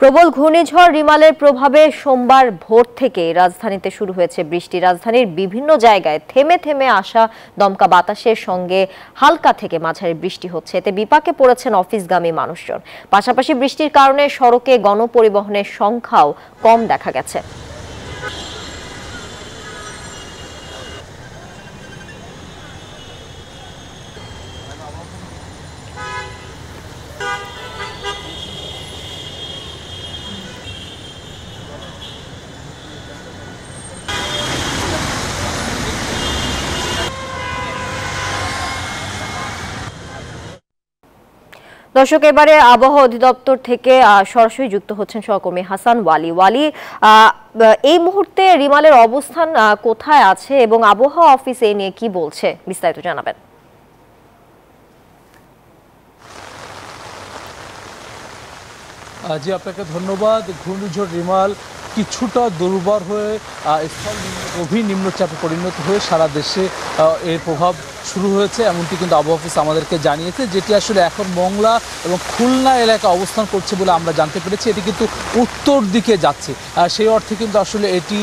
প্রবল ঘূর্ণিঝড় রিমালের প্রভাবে সোমবার ভোর থেকে রাজধানীতে শুরু হয়েছে বৃষ্টি। রাজধানীর বিভিন্ন জায়গায় থেমে থেমে আসা দমকা বাতাসের সঙ্গে হালকা থেকে মাঝারি বৃষ্টি হচ্ছে। এতে বিপাকে পড়েছেন অফিসগামী মানুষজন। পাশাপাশি বৃষ্টির কারণে সড়কে গণপরিবহনের সংখ্যাও কম দেখা গেছে। দর্শক, এবারে আবহাওয়া অধিদপ্তর থেকে সরাসরি যুক্ত হচ্ছেন সহকর্মী হাসান ওয়ালি। এই মুহূর্তে রিমালের অবস্থান কোথায় আছে এবং আবহাওয়া অফিস এই নিয়ে কি বলছে, বিস্তারিত জানাবেন। জি, আপনাকে ধন্যবাদ। ঘূর্ণিঝড় রিমাল কিছুটা দুর্বল হয়ে স্থল গভীর নিম্নচাপে পরিণত হয়ে সারা দেশে এর প্রভাব শুরু হয়েছে, এমনটি কিন্তু আবহাওয়া অফিস আমাদেরকে জানিয়েছে, যেটি আসলে এখন মংলা এবং খুলনা এলাকায় অবস্থান করছে বলে আমরা জানতে পেরেছি। এটি কিন্তু উত্তর দিকে যাচ্ছে, সেই অর্থে কিন্তু আসলে এটি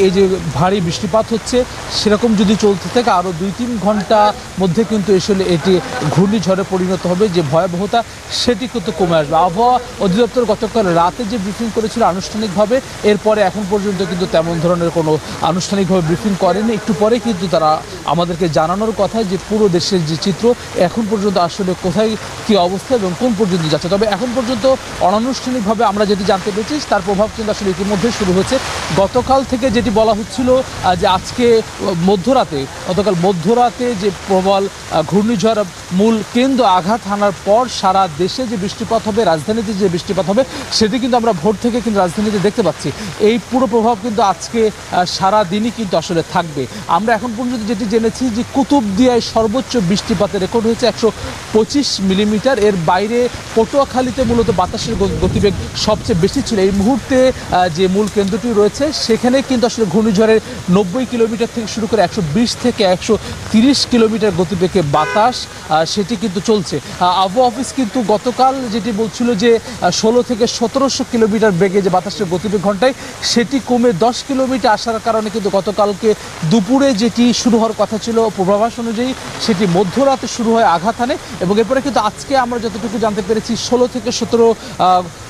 এই যে ভারী বৃষ্টিপাত হচ্ছে সেরকম যদি চলতে থাকে আরও 2-3 ঘন্টা মধ্যে কিন্তু আসলে এটি ঘূর্ণিঝড়ে পরিণত হবে। যে ভয়াবহতা সেটি কিন্তু কমে আসবে। আবহাওয়া অধিদপ্তর গতকাল রাতে যে ব্রিফিং করেছিল আনুষ্ঠানিকভাবে, এরপরে এখন পর্যন্ত কিন্তু তেমন ধরনের কোনো আনুষ্ঠানিকভাবে ব্রিফিং করেনি। একটু পরে কিন্তু তারা আমাদেরকে জানানোর কথা যে পুরো দেশের যে চিত্র এখন পর্যন্ত আসলে কোথায় কি অবস্থা এবং কোন পর্যন্ত যাচ্ছে। তবে এখন পর্যন্ত অনানুষ্ঠানিকভাবে আমরা যেটি জানতে পেরেছি তার প্রভাব কিন্তু আসলে ইতিমধ্যে শুরু হয়েছে। গতকাল থেকে যেটি বলা হচ্ছিল যে আজকে গতকাল মধ্যরাতে যে প্রবল ঘূর্ণিঝড় মূল কেন্দ্র আঘাত হানার পর সারা দেশে যে বৃষ্টিপাত হবে, রাজধানীতে যে বৃষ্টিপাত হবে, সেটি কিন্তু আমরা ভোর থেকে কিন্তু রাজধানীতে দেখতে পাচ্ছি। এই পুরো প্রভাব কিন্তু আজকে সারা দিনই কিন্তু আসলে থাকবে। আমরা এখন পর্যন্ত যেটি জেনেছি যে কুতুবদিয়ায় সর্বোচ্চ বৃষ্টিপাতের রেকর্ড হয়েছে 125 মিলিমিটার। এর বাইরে পটুয়াখালীতে মূলত বাতাসের গতিবেগ সবচেয়ে বেশি ছিল। এই মুহূর্তে যে মূল কেন্দ্রটি রয়েছে সেখানে কিন্তু আসলে ঘূর্ণিঝড়ের 90 কিলোমিটার থেকে শুরু করে 120 থেকে 130 কিলোমিটার গতিবেগে বাতাস সেটি কিন্তু চলছে। আবহাওয়া অফিস কিন্তু গতকাল যেটি বলছিল যে 16 থেকে 1700 কিলোমিটার বেগে যে বাতাসের গতিবেগ ঘন্টায়, সেটি কমে 10 কিলোমিটার আসার কারণে কিন্তু গতকালকে দুপুরে যেটি শুরু হওয়ার কথা ছিল পূর্বাভাস অনুযায়ী সেটি মধ্যরাতে শুরু হয় আঘাত হানে এবং এরপরে কিন্তু আজকে আমরা যতটুকু জানতে পেরেছি 16 থেকে 17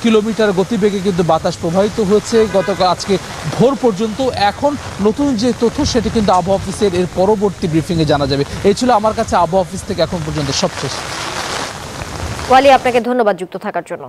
কিলোমিটার গতিবেগে কিন্তু বাতাস প্রবাহিত হয়েছে গতকাল আজকে ভোর পর্যন্ত। এখন নতুন যে তথ্য সেটি কিন্তু আবহাওয়া অফিসের এর পরবর্তী ব্রিফিংয়ে জানা যাবে। এই ছিল আমার কাছে আবহাওয়া অফিস থেকে এখন পর্যন্ত সবশেষ। ওয়ালি, আপনাকে ধন্যবাদ যুক্ত থাকার জন্য।